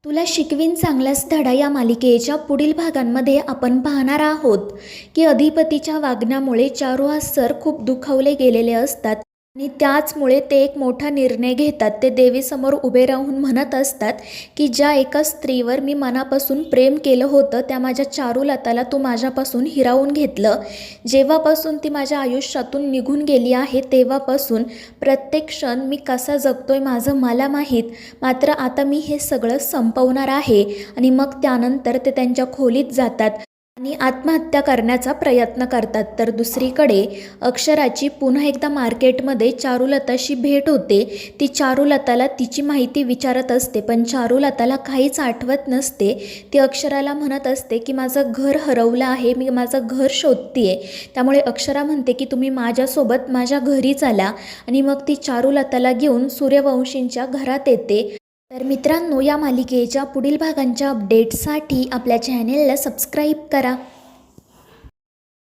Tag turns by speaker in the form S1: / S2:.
S1: तुला शिकवीन चांगलाच धडा या मालिकेच्या पुढील भागांमध्ये आपण पाहणार आहोत की अधिपतीच्या वागण्यामुळे चारुहास सर खूप दुखावले गेलेले असतात आणि त्याचमुळे ते एक मोठा निर्णय घेतात। ते देवीसमोर उभे राहून म्हणत असतात की ज्या एका स्त्रीवर मी मनापासून प्रेम केलं होतं त्या माझ्या चारुलताला तू माझ्यापासून हिरावून घेतलं। जेव्हापासून ती माझ्या आयुष्यातून निघून गेली आहे तेव्हापासून प्रत्येक क्षण मी कसा जगतोय माझं मला माहीत, मात्र आता मी हे सगळं संपवणार आहे। आणि मग त्यानंतर ते त्यांच्या खोलीत जातात आणि आत्महत्या करण्याचा प्रयत्न करतात। तर दुसरीकडे अक्षराची पुन्हा एकदा मार्केटमध्ये चारुलताशी भेट होते। ती चारुलताला तिची माहिती विचारत असते पण चारुलताला काहीच आठवत नसते। ती अक्षराला म्हणत असते की माझं घर हरवलं आहे, मी माझं घर शोधतीये। त्यामुळे अक्षरा म्हणते की तुम्ही माझ्यासोबत माझ्या घरी चला आणि मग ती चारुलताला घेऊन सूर्यवंशींच्या घरात येते। तर मित्रांनो, या मालिकेच्या पुढील भागांच्या अपडेट्ससाठी आपल्या चॅनेलला सबस्क्राईब करा।